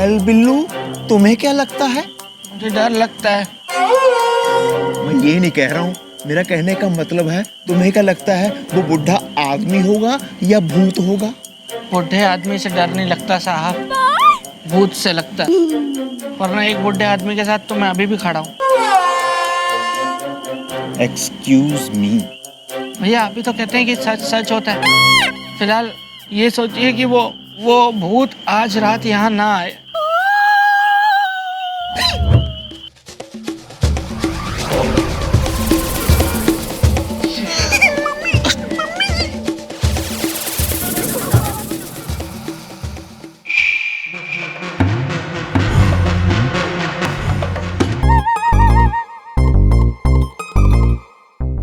Well Billu, तुम्हें क्या लगता है? मुझे डर लगता है। मैं ये नहीं कह रहा हूँ, मेरा कहने का मतलब है तुम्हें क्या लगता है, वो बुढ़ा आदमी होगा या भूत होगा? बूढ़े आदमी से डर नहीं लगता साहब, भूत से लगता है। वरना एक बूढ़े आदमी के साथ तो मैं अभी भी खड़ा हूँ। Excuse me. भैया अभी तो कहते हैं कि सच सच होता है। फिलहाल ये सोचिए कि वो भूत आज रात यहाँ ना आए।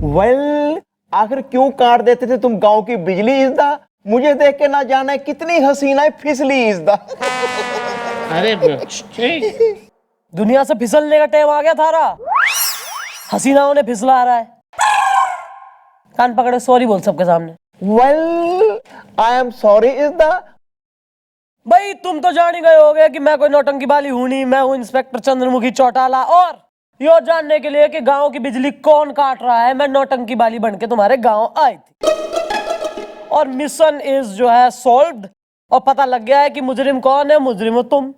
वेल, आखिर क्यों काट देते थे तुम गांव की बिजली इज़दा? मुझे देख के ना जाने कितनी हसीनाएं फिसली इज़दा। अरे दुनिया से फिसलने का टाइम आ गया थारा। हसीनाओं ने फिसला रहा है। कान पकड़े सॉरी बोल सबके सामने। वेल, आई एम सॉरी इज़दा। भाई तुम तो जान ही गए होगे कि मैं कोई नौटंकी वाली हूं नहीं। मैं हूं इंस्पेक्टर चंद्रमुखी चौटाला, और यो जानने के लिए कि गांव की बिजली कौन काट रहा है, मैं नौटंकी वाली बन के तुम्हारे गांव आई थी। और मिशन इज जो है सॉल्व्ड, और पता लग गया है कि मुजरिम कौन है। मुजरिम हो तुम।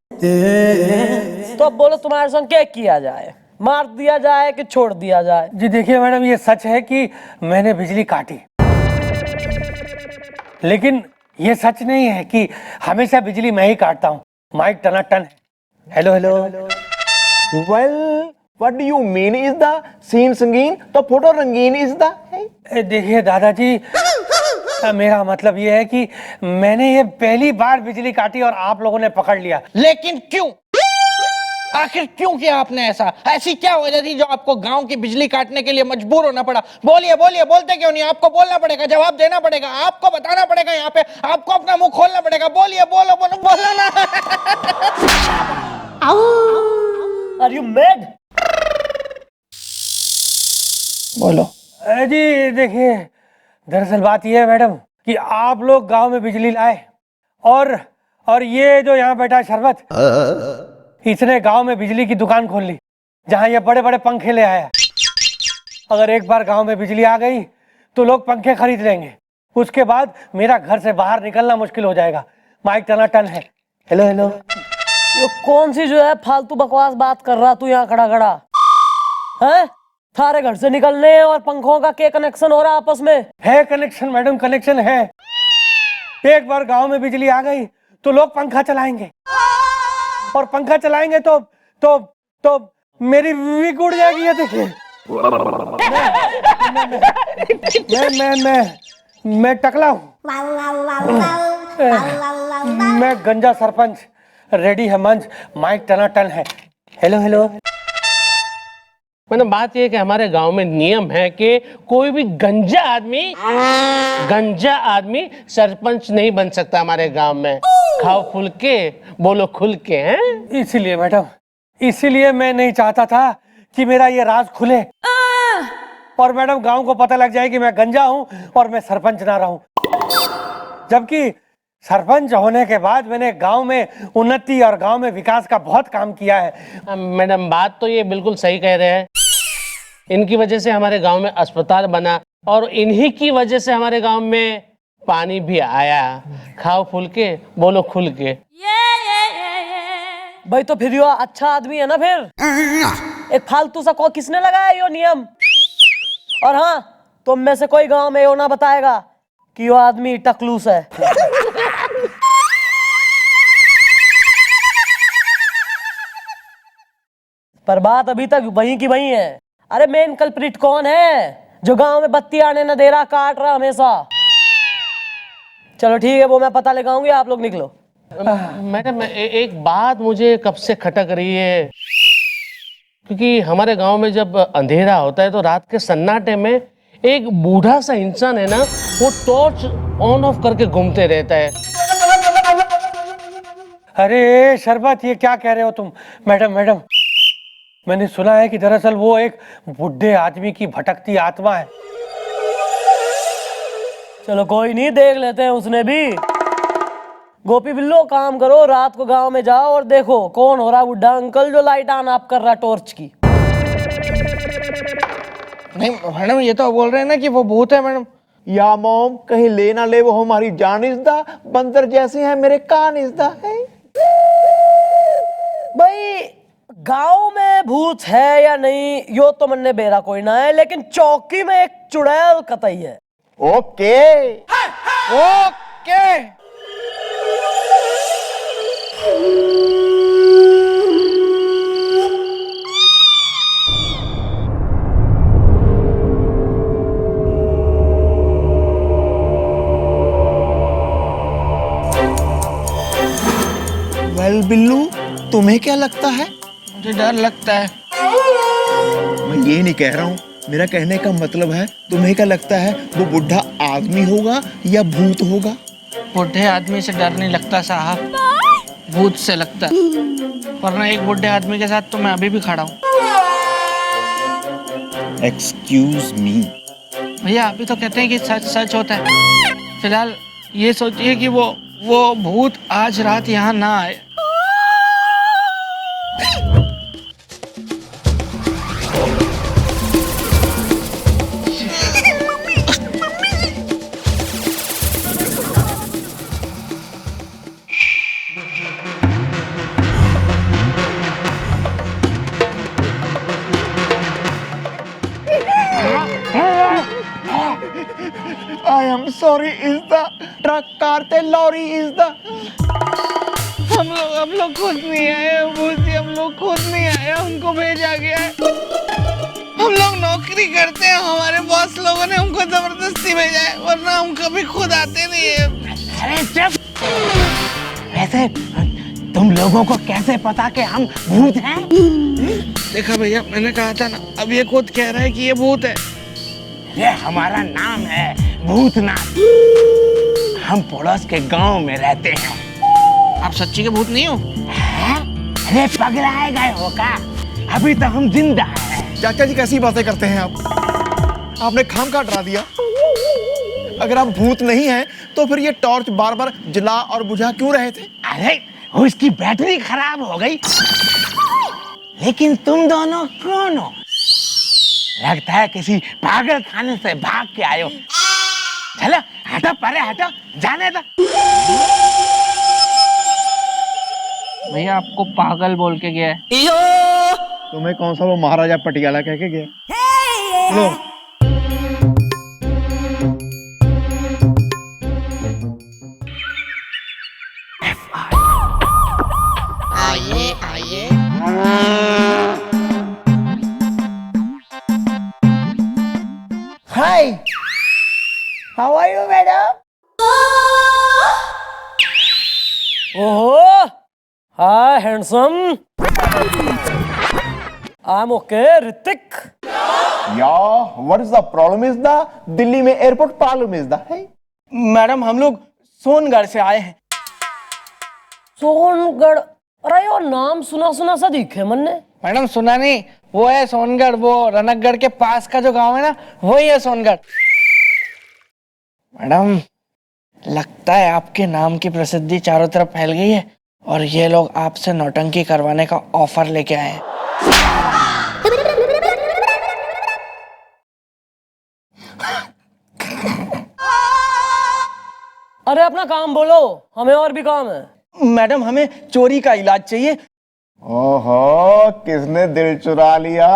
तो अब बोलो तुम्हारे संग क्या किया जाए? मार दिया जाए कि छोड़ दिया जाए? जी देखिए मैडम, ये सच है कि मैंने बिजली काटी, लेकिन ये सच नहीं है कि हमेशा बिजली मैं ही काटता हूँ। माइक टनाटन है। Hello hello. Well, what do you mean इज़दा? सीन संगीन तो फोटो रंगीन इज़दा। देखिए दादाजी, मेरा मतलब ये है कि मैंने ये पहली बार बिजली काटी और आप लोगों ने पकड़ लिया। लेकिन क्यों? आखिर क्यों किया आपने ऐसा? ऐसी क्या वजह थी जो आपको गांव की बिजली काटने के लिए मजबूर होना पड़ा? बोलिए बोलिए, बोलते क्यों नहीं? आपको बोलना पड़ेगा, जवाब देना पड़ेगा, आपको बताना पड़ेगा। यहाँ पे आपको अपना मुंह खोलना पड़ेगा। बोलिए, बोलो बोलो, बोलो ना। Are you mad? बोलो। जी देखिए, दरअसल बात यह है मैडम कि आप लोग गांव में बिजली लाए, और ये जो यहाँ बैठा शरबत, इसने गांव में बिजली की दुकान खोल ली, जहां ये बड़े बड़े पंखे ले आया। अगर एक बार गांव में बिजली आ गई तो लोग पंखे खरीद लेंगे। उसके बाद मेरा घर से बाहर निकलना मुश्किल हो जाएगा। माइक टनाटन है। Hello hello. ये कौन सी जो है फालतू बकवास बात कर रहा तू यहाँ खड़ा खड़ा है? थारे घर से निकलने और पंखों का क्या कनेक्शन हो रहा आपस में? है कनेक्शन मैडम, कनेक्शन है। एक बार गांव में बिजली आ गई तो लोग पंखा चलाएंगे, और पंखा चलाएंगे तो मेरी वीक उड़ जाएगी। ये देखिए, मैं टकला हूँ। मैं गंजा सरपंच, रेडी है मंच, माइक टनाटन है। Hello hello. मतलब बात यह है कि हमारे गांव में नियम है कि कोई भी गंजा आदमी सरपंच नहीं बन सकता हमारे गांव में। खाओ फुल के, बोलो खुल के। हैं इसीलिए मैडम, इसीलिए मैं नहीं चाहता था कि मेरा ये राज खुले, और मैडम गांव को पता लग जाए कि मैं गंजा हूं और मैं सरपंच ना रहूं। जबकि सरपंच होने के बाद मैंने गांव में उन्नति और गांव में विकास का बहुत काम किया है। मैडम बात तो ये बिल्कुल सही कह रहे हैं। इनकी वजह से हमारे गांव में अस्पताल बना, और इन्हीं की वजह से हमारे गांव में पानी भी आया। खाओ फुल के, बोलो खुल के। भाई तो फिर यो अच्छा आदमी है ना? फिर एक फालतू सा को किसने लगाया यो नियम? और हाँ, तुम में से कोई गांव में यो ना बताएगा कि यो आदमी टकलूस है। पर बात अभी तक वहीं की वहीं है। अरे मेन कल्प्रिट कौन है जो गांव में बत्ती आने न दे रहा, काट रहा हमेशा? चलो ठीक है, वो मैं पता लगाऊंगी, आप लोग निकलो। मैडम एक बात मुझे कब से खटक रही है, क्योंकि हमारे गांव में जब अंधेरा होता है तो रात के सन्नाटे में एक बूढ़ा सा इंसान है ना, वो टॉर्च ऑन ऑफ करके घूमते रहता है। अरे शरबत, ये क्या कह रहे हो तुम? मैडम, मैंने सुना है कि दरअसल वो एक बुढ़े आदमी की भटकती आत्मा है। चलो कोई नहीं, देख लेते हैं उसने भी। गोपी बिल्लो काम करो, रात को गांव में जाओ और देखो कौन हो रहा बुढ़ा अंकल जो लाइट ऑन ऑफ कर रहा टॉर्च की। नहीं मैडम, ये तो बोल रहे हैं ना कि वो भूत है मैडम। या मोम, कहीं ले ना ले वो हमारी जान इज़दा, बंदर जैसे हैं मेरे कान इज़दा है। भाई गांव में भूत है या नहीं यो तो मन्ने बेरा कोई ना है, लेकिन चौकी में एक चुड़ैल कतई है। Okay okay. वेल बिल्लू, तुम्हें क्या लगता है? मुझे डर लगता है। मैं ये नहीं कह रहा हूँ, मेरा कहने का मतलब है तुम्हें क्या लगता है वो बुढ़ा आदमी होगा या भूत होगा? बुढ़े आदमी से डर नहीं लगता साहब, भूत से लगता है। वरना एक बुढ़े आदमी के साथ तो मैं अभी भी खड़ा हूँ। Excuse me. भैया अभी तो कहते हैं कि सच सच होता है। फिलहाल ये सोचिए कि वो भूत आज रात यहाँ ना आए। आई एम सॉरी इज़दा, ट्रक कार ते लॉरी इज़दा। हम लोग खुद नहीं आए भूत जी, हम लोग खुद नहीं आए, हमको भेजा गया है। हम लोग नौकरी करते हैं, हमारे बॉस लोगों ने हमको जबरदस्ती भेजा है, वरना हम कभी खुद आते नहीं है। अरे चुप। वैसे तुम लोगों को कैसे पता कि हम भूत हैं? देखा भैया, मैंने कहा था ना, अब ये खुद कह रहा है कि ये भूत है। ये हमारा नाम है भूतनाथ। हम पड़ोस के गांव में रहते हैं। आप सच्ची के भूत नहीं हो? हैं? अरे पगलाए गए हो का? अभी तो हम जिंदा हैं। चाचा जी कैसी बातें करते हैं आप? आपने खाम का डरा दिया। अगर आप भूत नहीं हैं तो फिर ये टॉर्च बार बार जला और बुझा क्यों रहे थे? अरे उसकी बैटरी खराब हो गई। लेकिन तुम दोनों कौन हो? लगता है किसी पागल खाने से भाग के आए हो। चलो हटो, परे हटो, जाने दो। भैया आपको पागल बोल के गया है। तुम्हें कौन सा वो महाराजा पटियाला कह के गया? लो। Hi, how are you madam? ओहो, hi handsome. I am okay Hrithik. Yeah what is the problem is the Delhi में एयरपोर्ट प्रॉब्लम इज द है। मैडम हम लोग सोनगढ़ से आए हैं। सोनगढ़? अरे यो नाम सुना सुना सा दिखे मन ने। मैडम सुना नहीं, वो है सोनगढ़, वो रनकगढ़ के पास का जो गांव है ना, वही है सोनगढ़। मैडम लगता है आपके नाम की प्रसिद्धि चारों तरफ फैल गई है और ये लोग आपसे नौटंकी करवाने का ऑफर लेके आए हैं। अरे अपना काम बोलो, हमें और भी काम है। मैडम हमें चोरी का इलाज चाहिए। ओहो, किसने दिल चुरा लिया,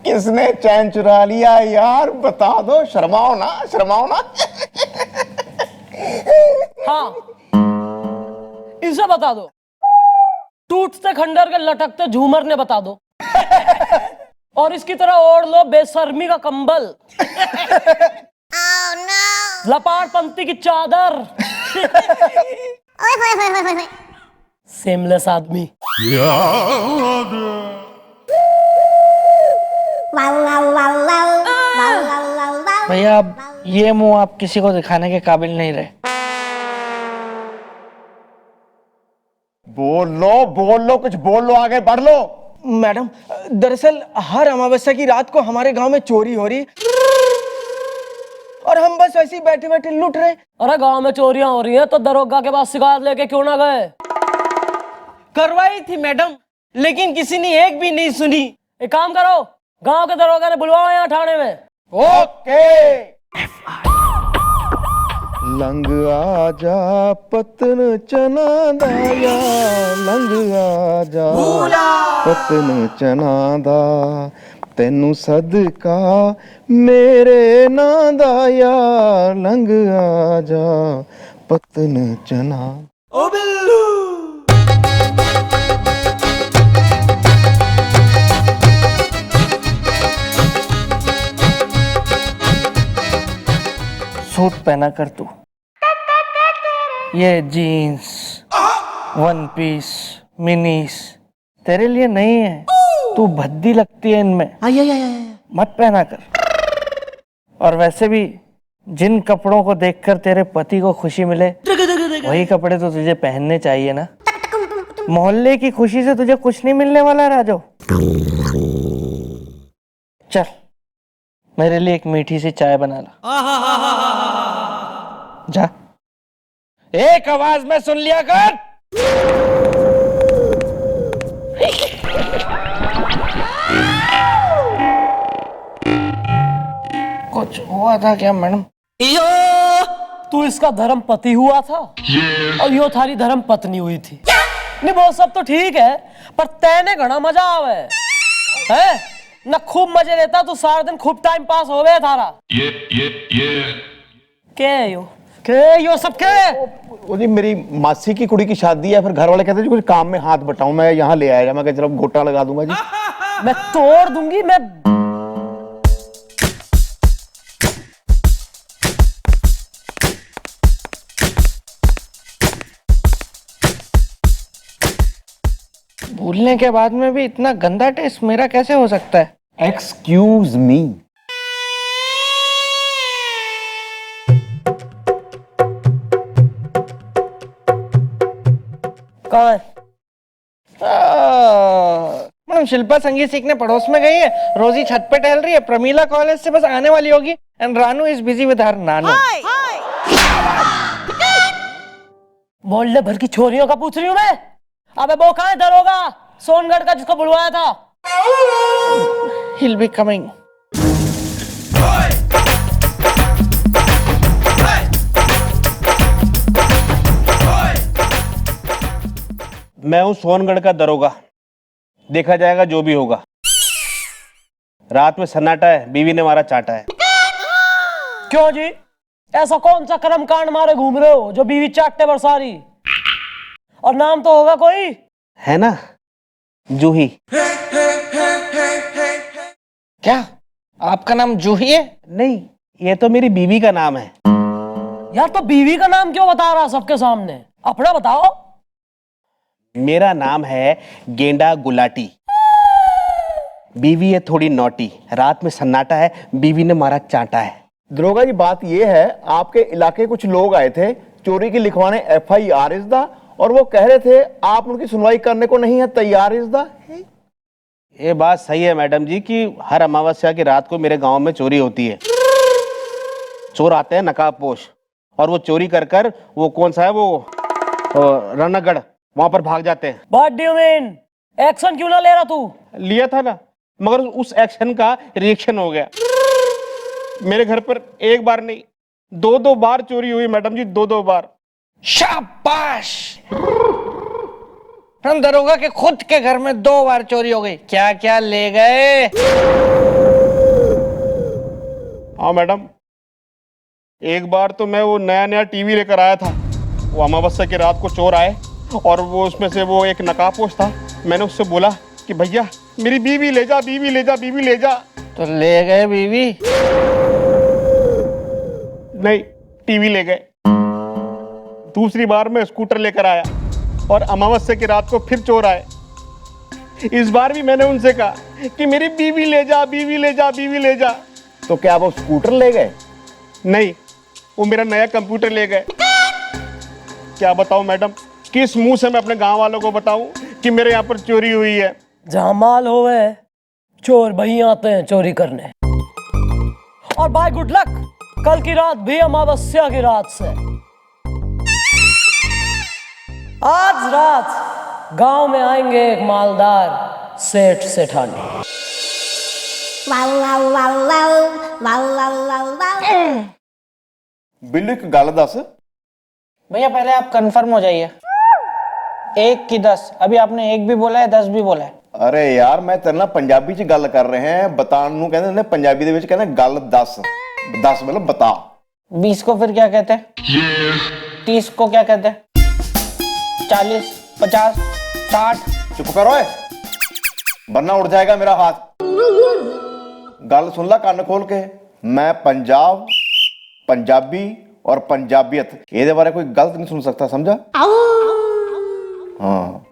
किसने चैन चुरा लिया यार, बता दो, शर्माओ ना, शर्माओ ना। हाँ, इसे बता दो। टूटते खंडर के लटकते झूमर ने बता दो। और इसकी तरह ओढ़ लो बेशर्मी का कंबल। लपाट पंक्ति की चादर। सेमलेस आदमी। भैया अब ये मुंह आप किसी को दिखाने के काबिल नहीं रहे। बोल लो, कुछ बोल लो, आगे बढ़ लो। मैडम दरअसल हर अमावस्या की रात को हमारे गांव में चोरी हो रही और हम बस ऐसे ही बैठे बैठे लूट रहे। अरे गांव में चोरियां हो रही हैं तो दरोगा के पास शिकायत लेके क्यों ना गए? करवाई थी मैडम, लेकिन किसी ने एक भी नहीं सुनी। एक काम करो, गांव के दरोगा ने बुलवाओ यहाँ थाने में। ओके। लंग आजा पतन चना दाया, लंग आजा पतन चना दा, तेनू सदका मेरे ना दाया, लंग आजा पतन चना। ओ बिल्लू। सूट पहना कर तू, ये जीन्स, वन पीस, मिनीस तेरे लिए नहीं है, तू भद्दी लगती है इनमें, मत पहना कर। और वैसे भी जिन कपड़ों को देखकर तेरे पति को खुशी मिले वही कपड़े तो तुझे पहनने चाहिए ना। मोहल्ले की खुशी से तुझे कुछ नहीं मिलने वाला राजू। चल मेरे लिए एक मीठी सी चाय बना ला, जा। एक आवाज में सुन लिया कर। कुछ हुआ था क्या मैडम? तू इसका धर्म पति हुआ था और यो थारी धर्म पत्नी हुई थी। नहीं वो सब तो ठीक है, पर तैने घना मजा आवे है ना, खूब मजे लेता तू, सारा दिन खूब टाइम पास हो गया थारा। क्या यो सब क्या है? वो जी मेरी मासी की कुड़ी की शादी है, फिर घर वाले कहते हैं जी कुछ काम में हाथ बटाऊं, मैं यहाँ ले आया, मैं कहा चलो गोटा लगा दूंगा जी। मैं तोड़ दूंगी मैं। भूलने के बाद में भी इतना गंदा टेस्ट मेरा कैसे हो सकता है? Excuse me. कौन? मैडम शिल्पा संगीत सीखने पड़ोस में गई है, रोजी छत पे टहल रही है, प्रमीला कॉलेज से बस आने वाली होगी, and Ranu is busy with her Nanu. मोहल्ले भर की छोरियों का पूछ रही हूँ मैं। अबे वो कहाँ है दरोगा सोनगढ़ का जिसको बुलवाया था? He'll be coming. मैं हूं सोनगढ़ का दरोगा, देखा जाएगा जो भी होगा। रात में सन्नाटा है, बीवी ने मारा चाटा है। क्यों जी, ऐसा कौन सा कर्म कांड मारे घूम रहे हो जो बीवी चाटते बरसारी? और नाम तो होगा कोई, है ना, जूही। क्या आपका नाम जूही है? नहीं, ये तो मेरी बीवी का नाम है। यार तो बीवी का नाम क्यों बता रहा सबके सामने, अपना बताओ। मेरा नाम है गेंडा गुलाटी। बीवी है थोड़ी नौटी, रात में सन्नाटा है, बीवी ने मारा चाटा है। दरोगा जी बात यह है, आपके इलाके कुछ लोग आए थे चोरी की लिखवाने FIR इज़दा, और वो कह रहे थे आप उनकी सुनवाई करने को नहीं है तैयार इज़दा। ये बात सही है मैडम जी कि हर अमावस्या की रात को मेरे गांव में चोरी होती है। चोर आते हैं नकाबपोश, और वो चोरी कर कर वो कौन सा है वो रणगढ़, वहां पर भाग जाते हैं। What do you mean? Action क्यों ना ले रहा तू? लिया था ना, मगर उस एक्शन का रिएक्शन हो गया। मेरे घर पर एक बार नहीं, दो बार चोरी हुई मैडम जी, दो बार। शाबाश। हम दरोगा के खुद के घर में 2 बार चोरी हो गई, क्या क्या ले गए? हाँ मैडम, एक बार तो मैं वो नया टीवी लेकर आया था, वो अमावस्या की रात को चोर आए और वो उसमें से वो एक नकाबपोश था। मैंने उससे बोला कि भैया मेरी बीवी ले जा, बीवी ले जा, बीवी ले जा। तो ले गए बीवी? नहीं, टीवी ले गए। दूसरी बार मैं स्कूटर लेकर आया और अमावस्या की रात को फिर चोर आए। इस बार भी मैंने उनसे कहा कि मेरी बीवी ले जा, बीवी ले जा, बीवी ले जा। तो क्या वो स्कूटर ले गए? नहीं, वो मेरा नया कंप्यूटर ले गए। क्या बताऊं मैडम, किस मुंह से मैं अपने गांव वालों को बताऊं कि मेरे यहाँ पर चोरी हुई है। जहाँ माल होवे चोर वहीं आते हैं चोरी करने। और बाय गुड लक कल की रात भी अमावस्या की रात से आज रात गांव में आएंगे एक मालदार सेठ सेठानी। बिल्लू एक गल दस, भैया पहले आप कंफर्म हो जाइए। 1 की 10, अभी आपने 1 भी बोला है 10 भी बोला है। अरे यार मैं तेरे नाल पंजाबी च गल कर रहे हैं, बताण नूं कहंदे ने पंजाबी दे विच कहंदे गल दस, 10 मतलब बता। 20 को फिर क्या कहते हैं? 30 को क्या कहते हैं? 40, 50, 60। चुप करो वरना उड़ जाएगा मेरा हाथ। गल सुन ला कान खोल के, मैं पंजाब, पंजाबी और पंजाबियत ये बारे कोई गलत नहीं सुन सकता, समझा? हाँ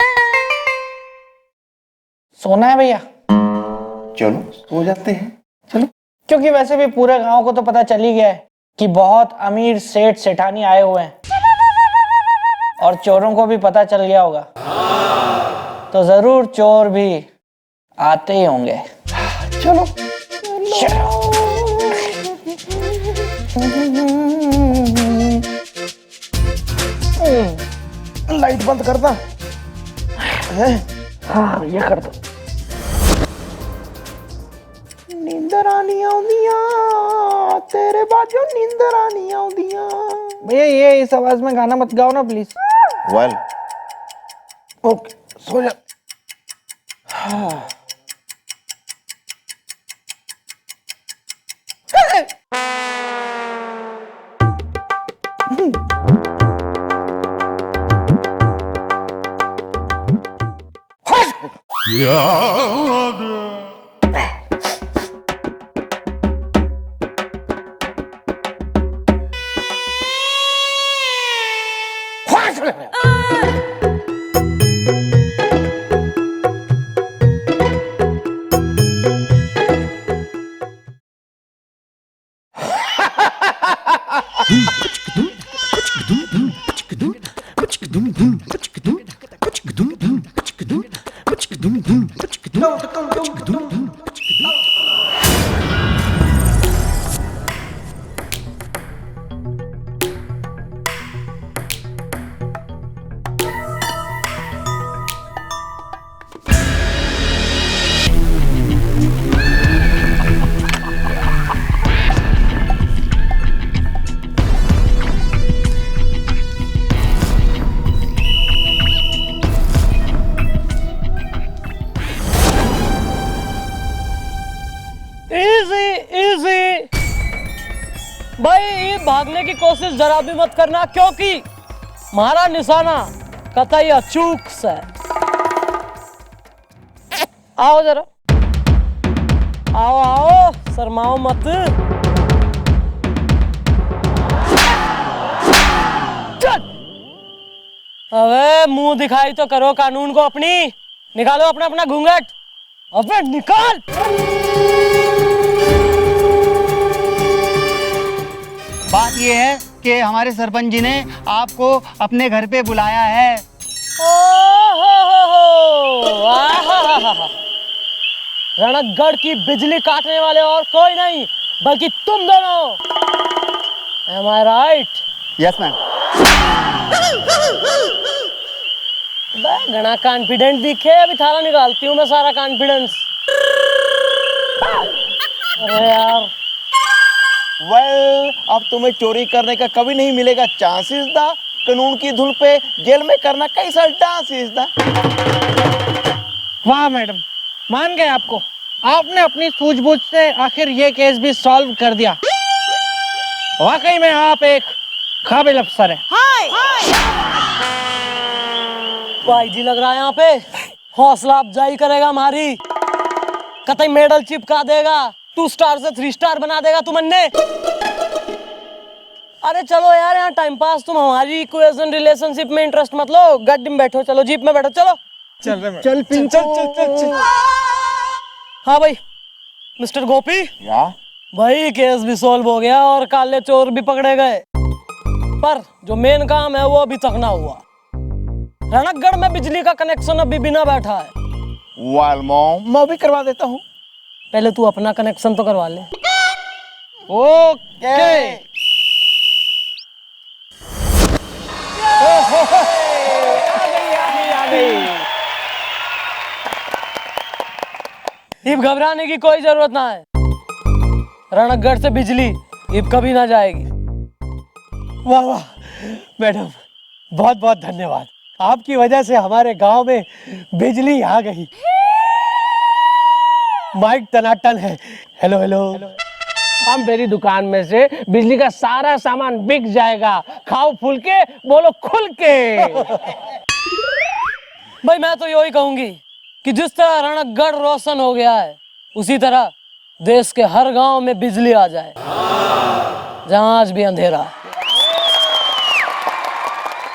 सोना है भैया? चलो सो जाते हैं, चलो। क्योंकि वैसे भी पूरे गांव को तो पता चल ही गया है कि बहुत अमीर सेठ सेठानी आए हुए हैं और चोरों को भी पता चल गया होगा, तो जरूर चोर भी आते ही होंगे। चलो लाइट बंद करता है। हाँ ये कर दो। नींदर आनी आउंदियां तेरे बाजू, नींदर आनी आउंदियां। भैया ये इस आवाज में गाना मत गाओ ना प्लीज। वेल ओके सो जा। भाई ये भागने की कोशिश जरा भी मत करना, क्योंकि हमारा निशाना कतई अचूक से। आओ जरा, आओ आओ, शर्माओ मत। अबे मुंह दिखाई तो करो कानून को अपनी, निकालो अपना अपना घूंघट, अबे निकाल। बात ये है कि हमारे सरपंच जी ने आपको अपने घर पे बुलाया है। रणकगढ़ की बिजली काटने वाले और कोई नहीं बल्कि तुम दोनों। Am I right? Yes ma'am. घना कॉन्फिडेंट दिखे, अभी थारा निकालती हूँ मैं सारा कॉन्फिडेंस। अरे यार वेल अब तुम्हें चोरी करने का कभी नहीं मिलेगा चांसेस दा, कानून की धुन पे जेल में करना कैसा डांसेस दा। वाह मैडम, मान गए आपको। आपने अपनी सूझबूझ से आखिर ये केस भी सॉल्व कर दिया। वाकई में आप एक काबिल अफसर हैं। भाई जी लग रहा है यहाँ पे हौसला अफजाई करेगा हमारी, कतई मेडल चिपका देगा, 2 स्टार से 3 स्टार बना देगा तुमने। अरे चलो यार यहाँ टाइम पास, तुम हमारी इक्वेशन रिलेशनशिप में इंटरेस्ट मत लो, गाड़ी में बैठो, चलो जीप में बैठो, चलो चल रहे चल पिन चल। हाँ भाई मिस्टर गोपी, या भाई केस भी सॉल्व हो गया और काले चोर भी पकड़े गए, पर जो मेन काम है वो अभी तक ना हुआ। रणकगढ़ में बिजली का कनेक्शन अभी बिना बैठा है। वेल मॉम मैं भी करवा देता हूँ। पहले तू अपना कनेक्शन तो करवा ले। ओके अब घबराने की कोई जरूरत ना है। रणकगढ़ से बिजली अब कभी ना जाएगी। वाह वाह मैडम, बहुत बहुत धन्यवाद। आपकी वजह से हमारे गांव में बिजली आ गई। माइक टनाटन है। Hello hello. अब मेरी दुकान में से बिजली का सारा सामान बिक जाएगा। खाओ फूल के, बोलो खुल के। भाई मैं तो यही कहूंगी कि जिस तरह रणकगढ़ रोशन हो गया है, उसी तरह देश के हर गांव में बिजली आ जाए जहां आज भी अंधेरा है।